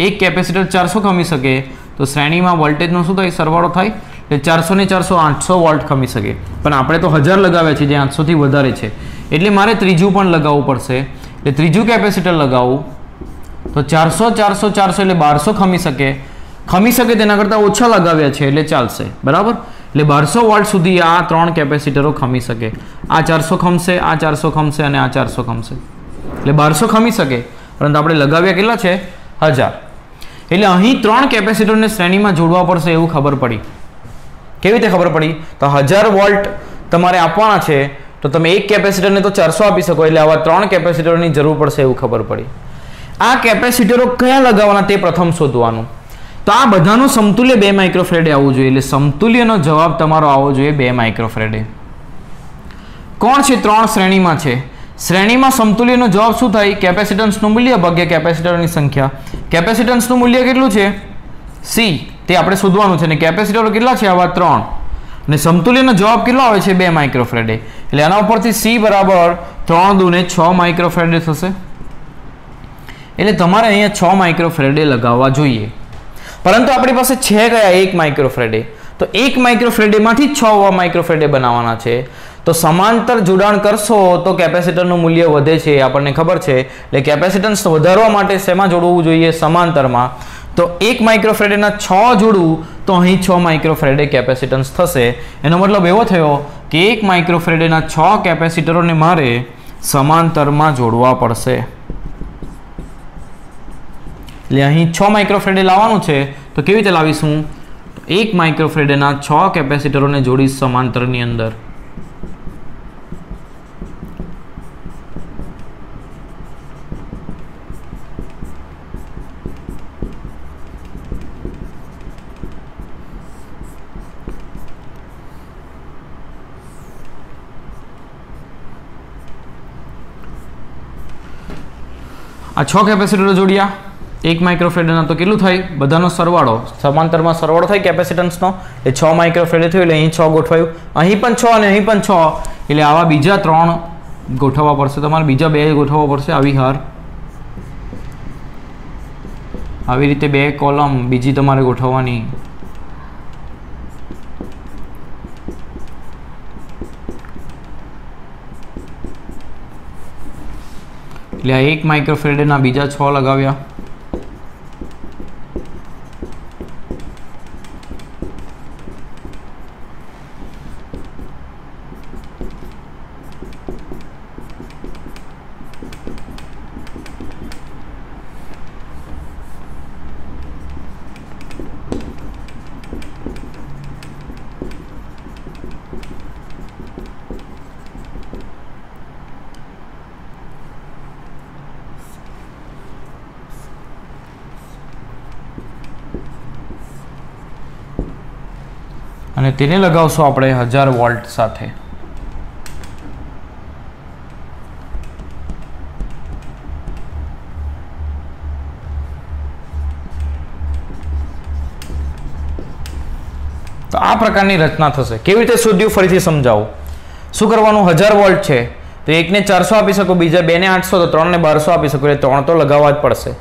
એક કેપેસિટર 400 ખમી શકે, તો શ્રેણીમાં વોલ્ટેજનો શું થાય? સરવાળો થાય. એટલે 400 ને 400 800 વોલ્ટ ખમી શકે. પણ આપણે તો 1000 લગાવ્યા છે, જે 800થી વધારે છે, એટલે મારે ત્રીજું પણ લગાવવું પડશે. એટલે ત્રીજું કેપેસિટર લગાવું તો 400 400 400 એટલે 1200 ખમી શકે તેના કરતાં ઓછા લગાવ્યા છે એટલે ચાલશે. બરાબર? એટલે 1200 વોલ્ટ સુધી આ 3 કેપેસિટરો ખમી શકે. આ 400 ખમશે, આ 400 ખમશે અને આ 400 ખમશે. એટલે 1200 ખમી શકે, પરંતુ આપણે લગાવ્યા કેટલા છે? 1000. એટલે અહીં 3 કેપેસિટરને શ્રેણીમાં જોડવા પડશે એવું ખબર પડી. કેવી રીતે ખબર પડી? તો 1000 વોલ્ટ તમારે આપવાના છે, તો તમે એક કેપેસિટરને તો 400 આપી શકો, એટલે આવા 3 કેપેસિટરોની જરૂર પડશે એવું ખબર પડી. આ કેપેસિટરો કયા લગાવવાના તે પ્રથમ શોધવાનું. તો આ બધાનું સમતુલ્ય 2 માઇક્રોફેરેડે આવવું જોઈએ. એટલે સમતુલ્યનો જવાબ તમારો આવવો જોઈએ 2 માઇક્રોફેરેડે. કોણ છે? 3 શ્રેણીમાં છે. શ્રેણીમાં સમતુલ્યનો જવાબ શું થાય? કેપેસિટન્સનું મૂલ્ય ભાગ્યા કેપેસિટરોની સંખ્યા. કેપેસિટન્સનું મૂલ્ય કેટલું છે? C. તે આપણે શોધવાનું છે. ને કેપેસિટરો કેટલા છે? આવા 3. અને સમતુલ્યનો જવાબ કેટલો આવે છે? 2 માઇક્રોફેરેડે. એટલે આના ઉપરથી C બરાબર 3 દુને 6 માઇક્રોફેરેડે થશે. એટલે તમારે અહીંયા 6 માઇક્રોફેરેડે લગાવવા જોઈએ. પરંતુ આપણી પાસે છે કયા? 1 માઇક્રોફેરેડે. તો 1 માઇક્રોફેરેડેમાંથી 6 માઇક્રોફેરેડે બનાવવાના છે. તો સમાંતર જોડાણ કરશો તો કેપેસિટરનું મૂલ્ય વધે છે, આપણને ખબર છે. એટલે કેપેસિટન્સ વધારવા માટે શેમાં જોડવું જોઈએ? સમાંતરમાં. તો 1 માઇક્રોફેરેડેના 6 જોડવું તો અહીં 6 માઇક્રોફેરેડે કેપેસિટન્સ થશે. એનો મતલબ એવો થયો કે 1 માઇક્રોફેરેડેના 6 કેપેસિટરોને મારે સમાંતરમાં જોડવા પડશે. એટલે અહીં 6 માઇક્રોફેરેડે લાવવાનું છે, તો કેવી રીતે લાવીશું? 1 માઇક્રોફેરેડેના 6 કેપેસિટરોને જોડી સમાંતરની અંદર. આ 6 કેપેસિટરો જોડ્યા 1 માઇક્રોફેરેડના, તો કેટલું થાય? બધાનો સરવાળો, સમાંતરમાં સરવાળો થાય કેપેસિટન્સનો, એ 6 માઇક્રોફેરેડે થયું. એટલે અહીં 6 ગોઠવાયું, અહીં પણ 6 અને અહીં પણ 6. એટલે આવા બીજા 3 ગોઠવવા પડશે તમારે, બીજા 2 ગોઠવવા પડશે. આવી રીતે 2 કોલમ બીજી તમારે ગોઠવવાની. એટલે આ 1 માઇક્રોફેરેડના બીજા 6 લગાવ્યા. અને તેને લગાવશું આપણે 1000 વોલ્ટ સાથે. તો આ પ્રકારની રચના થશે. કેવી રીતે શોધ્યું ફરીથી સમજાવું. શું કરવાનું? 1000 વોલ્ટ છે, તો એકને 400 આપી શકો, બીજા 2 ને 800, તો 3 ને 1200 આપી શકો. એટલે 3 તો લગાવવા જ પડશે.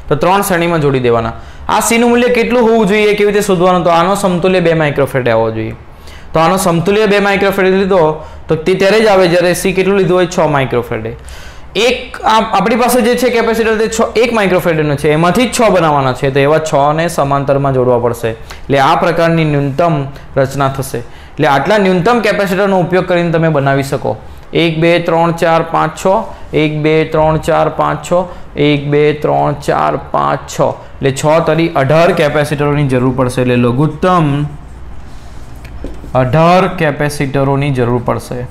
તો 3 શ્રેણીમાં જોડી દેવાના. આ C નું મૂલ્ય કેટલું હોવું જોઈએ? કેવી રીતે શોધવાનું? તો આનો સમતુલ્ય 2 માઇક્રોફેરેડે આવવો જોઈએ. તો આનો સમતુલ્ય 2 માઇક્રોફેરેડે લીધો તો તે ત્યારે જ આવે જ્યારે C કેટલું લીધું હોય? 6 માઇક્રોફેરેડે. એક આપણી પાસે જે છે કેપેસિટર તે 1 માઇક્રોફેરેડનો છે, એમાંથી જ 6 બનાવવાના છે, તો એવા 6 ને સમાંતરમાં જોડવા પડશે. એટલે આ પ્રકારની ન્યૂનતમ રચના થશે. એટલે આટલા ન્યૂનતમ કેપેસિટરનો ઉપયોગ કરીને તમે બનાવી શકો. 1 2 3 4 5 6, 1 2 3 4 5 6, 1 2 3 4 5 6. એટલે 6 તરી 18 કેપેસિટરોની જરૂર પડશે. એટલે લઘુત્તમ 18 કેપેસિટરોની જરૂર પડશે.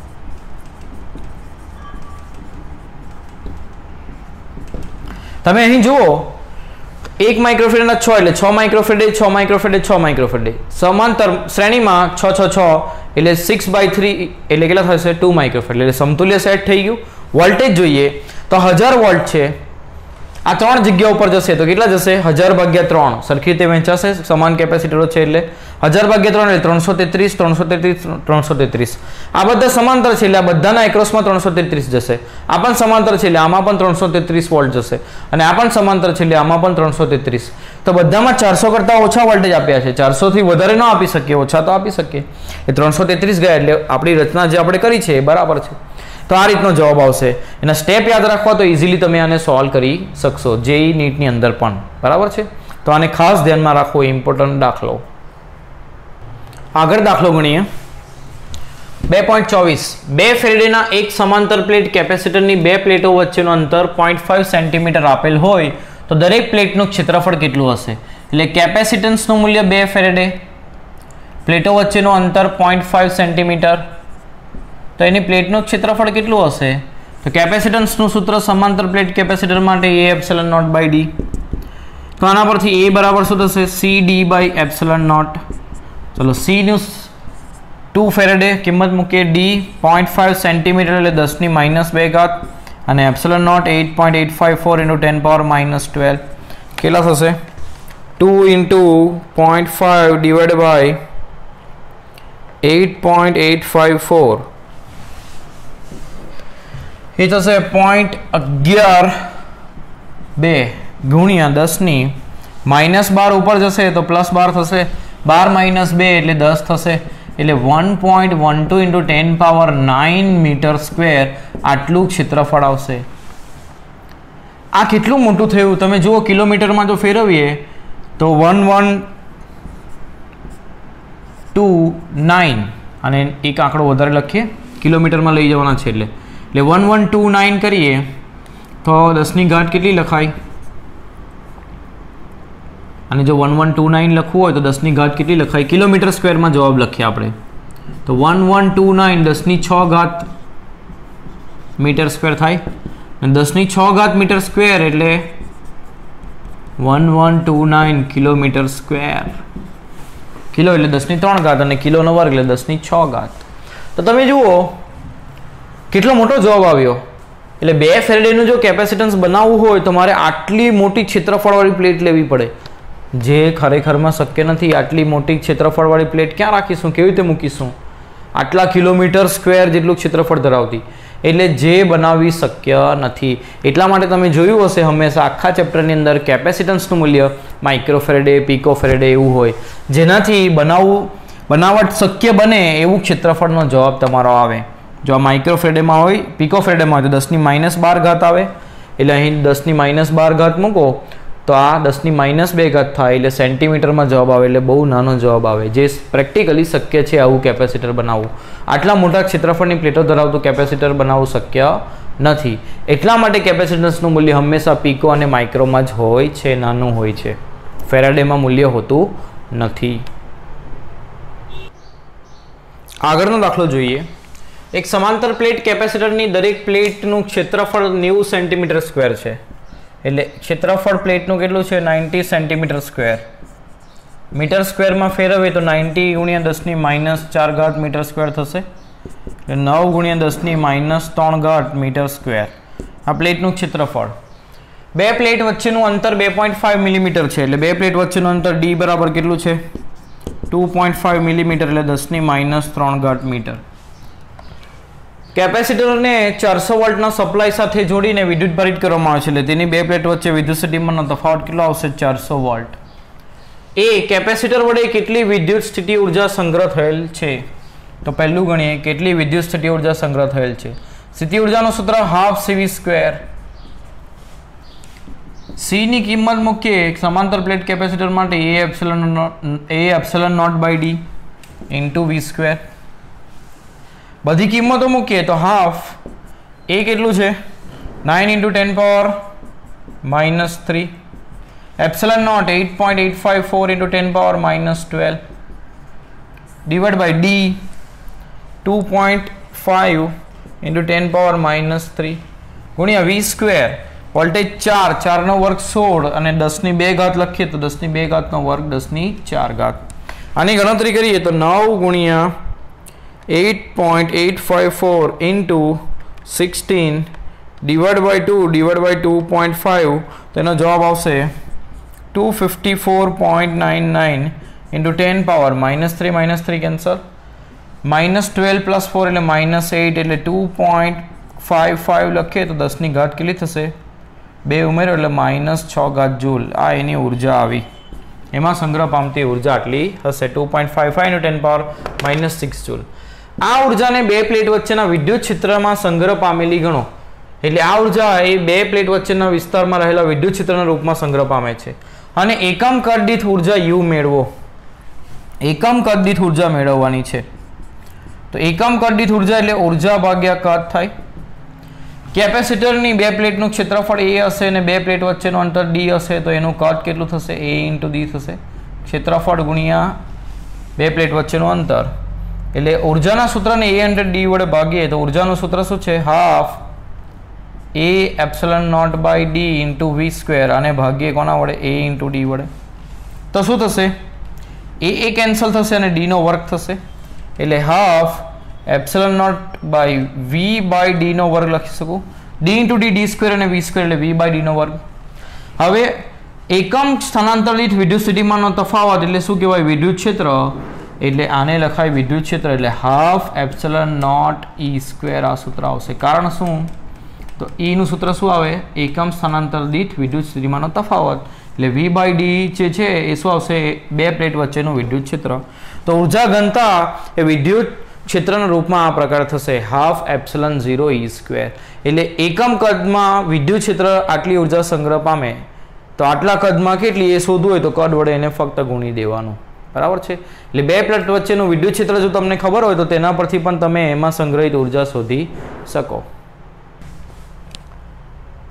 તમે અહીં જુઓ 1 માઇક્રોફેરેડના 6 એટલે 6 માઇક્રોફેરેડ 6 માઇક્રોફેરેડ 6 માઇક્રોફેરેડ સમાંતર શ્રેણીમાં 6 6 6 એટલે 6/3 એટલે કેટલા થશે 2 માઇક્રોફેરેડ એટલે સમતુલ્ય સેટ થઈ ગયું. વોલ્ટેજ જોઈએ તો 1000 વોલ્ટ છે, આ ત્રણ જગ્યા ઉપર જશે તો કેટલા જશે 1000/3 સરખી રીતે વહેંચાશે, સમાન કેપેસિટરો છે એટલે 1000/3 એટલે 333 333 333 આ બધા સમાંતર છે એટલે આ બધાના એક્રોસમાં 333 જશે. આ પણ સમાંતર છે એટલે આમાં પણ 333 વોલ્ટ જશે અને આ પણ સમાંતર છે એટલે આમાં પણ 333. તો બધામાં 400 કરતાં ઓછા વોલ્ટેજ આપ્યા છે, 400 થી વધારે ન આપી શકીએ, ઓછા તો આપી શકીએ. એ 333 ગયા એટલે આપણી રચના જે આપણે કરી છે એ બરાબર છે. તો આ રીતનો જવાબ આવશે. એના સ્ટેપ યાદ રાખવા તો ઇઝીલી તમે આને સોલ્વ કરી શકશો જેઈ નીટની અંદર પણ, બરાબર છે. તો આને ખાસ ધ્યાનમાં રાખો, ઇમ્પોર્ટન્ટ દાખલો. આગળ દાખલો ગણીએ 2.24. 2 ફેરેડેના એક સમાંતર પ્લેટ કેપેસિટરની બે પ્લેટો વચ્ચેનું અંતર 0.5 સેન્ટીમીટર આપેલ હોય તો દરેક પ્લેટનું ક્ષેત્રફળ કેટલું હશે? એટલે કેપેસિટન્સનું મૂલ્ય 2 ફેરેડે, પ્લેટો વચ્ચેનું અંતર 0.5 સેન્ટીમીટર, તો એની પ્લેટનું ક્ષેત્રફળ કેટલું હશે? તો કેપેસિટન્સનું સૂત્ર સમાંતર પ્લેટ કેપેસિટર માટે A epsilon naught by D. તો આના પરથી A બરાબર શું થશે? CD by epsilon naught. ચલો C નું 2 ફેરેડે કિંમત મૂકીએ, D 0.5 સેન્ટીમીટર એટલે 10⁻² ઘાત અને એપ્સિલન નોટ 8.854 × 10⁻12 કેટલા થશે? 2 × 0.5 ડિવાઇડ બાય 8.854 એ થશે 0.11 ગુણ્યા 10⁻12 ઉપર જશે તો +12 થશે, 12 - 2 એટલે 10 થશે એટલે 1.12 × 10⁻9 મીટર સ્ક્વેર આટલું ક્ષેત્રફળ આવશે. આ કેટલું મોટું થયું તમે જુઓ, કિલોમીટરમાં જો ફેરવીએ તો 1129 અને એક આંકડો વધારે લખીએ, કિલોમીટરમાં લઈ જવાના છે એટલે 1129 કરીએ તો 10ની ઘાત કેટલી લખાય? અને જો 1129 લખવું હોય તો 10ની ઘાત કેટલી લખાય? કિલોમીટર સ્ક્વેરમાં જવાબ લખીએ આપણે તો 1129 10⁶ ઘાત મીટર સ્ક્વેર થાય અને 10⁶ ઘાત મીટર સ્ક્વેર એટલે 1129 કિલોમીટર સ્ક્વેર. કિલો એટલે 10⁻³ ઘાત અને કિલોનો વર્ગ એટલે 10⁶ ઘાત. તો તમે જુઓ કેટલો મોટો જવાબ આવ્યો. એટલે 2 ફેરેડેનું જો કેપેસિટન્સ બનાવવું હોય તો મારે આટલી મોટી ક્ષેત્રફળવાળી પ્લેટ લેવી પડે, જે ખરેખરમાં શક્ય નથી. આટલી મોટી ક્ષેત્રફળવાળી પ્લેટ ક્યાં રાખીશું, કેવી રીતે મૂકીશું? આટલા કિલોમીટર સ્ક્વેર જેટલું ક્ષેત્રફળ ધરાવતી, એટલે જે બનાવવી શક્ય નથી. એટલા માટે તમે જોયું હશે હંમેશા આખા ચેપ્ટરની અંદર કેપેસિટન્સનું મૂલ્ય માઇક્રોફેરેડે, પિકોફેરેડે એવું હોય, જેનાથી બનાવટ શક્ય બને એવું ક્ષેત્રફળનો જવાબ તમારો આવે. જો આ માઇક્રોફેરેડેમાં હોય, પિકોફેરેડેમાં હોય તો 10⁻12 ઘાત આવે એટલે અહીં 10⁻12 ઘાત મૂકો તો આ 10⁻² ઘાત થાય એટલે સેન્ટીમીટરમાં જવાબ આવે એટલે બહુ નાનો જવાબ આવે, જે પ્રેક્ટિકલી શક્ય છે આવું કેપેસિટર બનાવવું. આટલા મોટા ક્ષેત્રફળની પ્લેટો ધરાવતું કેપેસિટર બનાવવું શક્ય નથી. એટલા માટે કેપેસિટન્સનું મૂલ્ય હંમેશા પિકો અને માઇક્રોમાં જ હોય છે, નાનું હોય છે, ફેરાડેમાં મૂલ્ય હોતું નથી. આગળનો દાખલો જોઈએ. એક સમાંતર પ્લેટ કેપેસિટરની દરેક પ્લેટનું ક્ષેત્રફળ 90 સેન્ટીમીટર સ્ક્વેર છે. એટલે ક્ષેત્રફળ પ્લેટનું કેટલું છે? 90 સેન્ટીમીટર સ્ક્વેર. મીટર સ્ક્વેરમાં ફેરવીએ તો 90 × 10⁻⁴ ઘાત મીટર સ્ક્વેર થશે એટલે 9 × 10⁻³ ઘાત મીટર સ્ક્વેર આ પ્લેટનું ક્ષેત્રફળ. બે પ્લેટ વચ્ચેનું અંતર 2.5 મિલીમીટર છે એટલે બે પ્લેટ વચ્ચેનું અંતર D બરાબર કેટલું છે? 2.5 મિલીમીટર એટલે 10⁻³ ઘાત મીટર. કેપેસિટરને 400 વોલ્ટના સપ્લાય સાથે જોડીને વિદ્યુત ભારિત કરવામાં આવે છે એટલે તેની બે પ્લેટ વચ્ચે વિદ્યુત સ્થિતિમાનનો તફાવત કેટલો આવશે? 400 વોલ્ટ. એ કેપેસિટર વડે કેટલી વિદ્યુત સ્થિતિ ઉર્જા સંગ્રહ થયેલ છે? તો પહેલું ગણીએ, કેટલી વિદ્યુત સ્થિતિ ઉર્જા સંગ્રહ થયેલ છે? સ્થિતિ ઉર્જાનું સૂત્ર ½ C ની કિંમત મૂકીએ સમાંતર પ્લેટ કેપેસિટર માટે A epsilon naught by D × V². બધી કિંમતો મૂકીએ તો હાફ એ કેટલું છે? 9 × 10⁻³ epsilon naught 8.854 × 10⁻12 divide by D 2.5 × 10⁻³ ગુણ્યા V² વોલ્ટેજ 4, 4 નો વર્ગ 16 અને 10 ની 2 ઘાત લખીએ તો 10 ની 2 ઘાત નો વર્ગ 10 ની 4 ઘાત. આની ગણતરી કરીએ તો 9 ગુણ્યા 8.854 into 16 divide by 2 divide by 2.5 તેનો જવાબ આવશે 254.99 ઇન્ટુ 10 પાવર -3 કેન્સલ, -12 + 4 એટલે -8 એટલે 2.55 લખીએ તો 10 ની ઘાત કેટલી થશે? 2 ઉમેરો એટલે -6 ઘાત જૂલ. આ એની ઉર્જા આવી, એમાં સંગ્રહ પામતી ઉર્જા આટલી હશે 2.55 × 10 પાવર -6 જૂલ. આ ઉર્જાને બે પ્લેટ વચ્ચેના વિદ્યુત ક્ષેત્રમાં સંગ્રહ પામેલી ગણો. એટલે આ ઉર્જા એ બે પ્લેટ વચ્ચેના વિસ્તારમાં રહેલા વિદ્યુત ક્ષેત્રના રૂપમાં સંગ્રહ પામે છે. અને એકમ કદ દીઠ ઉર્જા U મેળવો. એકમ કદ દીઠ ઉર્જા મેળવવાની છે. તો એકમ કદ દીઠ ઉર્જા એટલે ઉર્જા ભાગ્યા કદ થાય. કેપેસિટરની બે પ્લેટનું ક્ષેત્રફળ A હશે અને બે પ્લેટ વચ્ચેનું અંતર D હશે તો એનું કદ કેટલું થશે? A × D થશે. ક્ષેત્રફળ ગુણ્યા બે પ્લેટ વચ્ચેનું અંતર. એટલે ઉર્જાના સૂત્રને A × D વડે ભાગીએ તો ઉર્જાનું સૂત્ર શું છે? ½ A∈0/D × V². અને ભાગીએ કોના વડે? A × D વડે. તો શું થશે? A કેન્સલ થશે અને D નો વર્ગ થશે. એટલે ½ ε0/V/D નો વર્ગ લખી શકું. D × D D² અને V² એટલે V/D નો વર્ગ. હવે એકમ સ્થાનાંતર દીઠ વિદ્યુત સ્થિતિમાનનો તફાવત એટલે શું કહેવાય? વિદ્યુત ક્ષેત્ર. એટલે આને લખાય વિદ્યુત ક્ષેત્ર એટલે ½ε0E². આ સૂત્ર આવશે. કારણ શું? તો E નું સૂત્ર શું આવે? એકમ સ્થાનાંતર દીઠ વિદ્યુત સ્થિતિમાનનો તફાવત. એટલે V/D જે છે એ શું આવશે? બે પ્લેટ વચ્ચેનું વિદ્યુત ક્ષેત્ર. તો ઉર્જા ઘનતા એ વિદ્યુત ક્ષેત્રના રૂપમાં આ પ્રકાર થશે ½ε0E². એટલે એકમ કદમાં વિદ્યુત ક્ષેત્ર આટલી ઉર્જા સંગ્રહ પામે તો આટલા કદમાં કેટલી એ શોધવું હોય તો કદ વડે એને ફક્ત ગુણી દેવાનું. બરાબર છે? એટલે બે પ્લેટ વચ્ચેનું વિદ્યુત ક્ષેત્ર જો તમને ખબર હોય તો તેના પરથી પણ તમે એમાં સંગ્રહિત ઉર્જા શોધી શકો.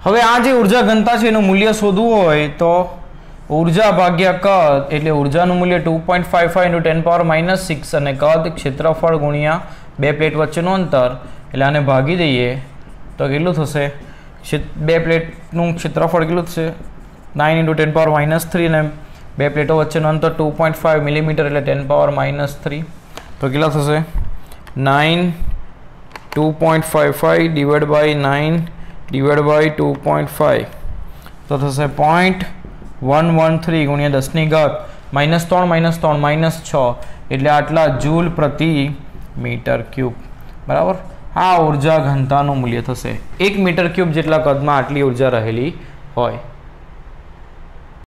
હવે આ જે ઉર્જા ઘનતા છે એનું મૂલ્ય શોધવું હોય તો ઉર્જા ભાગ્યા કદ એટલે ઉર્જાનું મૂલ્ય 2.55 × 10 પાવર -6 અને કદ ક્ષેત્રફળ ગુણ્યા બે પ્લેટ વચ્ચેનું અંતર. એટલે આને ભાગી દઈએ તો કેટલું થશે? બે પ્લેટનું ક્ષેત્રફળ કેટલું થશે? 9 × 10 પાવર -3 અને બે પ્લેટો વચ્ચેનું અંતર 2.5 મિલીમીટર એટલે 10 પાવર -3. તો કેટલા થશે? 9 2.55 ડિવાઈડ બાય 9 ડિવાઈડ બાય 2.5 તો થશે 0.113 ગુણ્યા 10 ની ઘાત -3 -6 એટલે આટલા જૂલ પ્રતિ મીટર ક્યુબ. બરાબર? આ ઉર્જા ઘનતાનું મૂલ્ય થશે. 1 મીટર ક્યુબ જેટલા કદમાં આટલી ઉર્જા રહેલી હોય.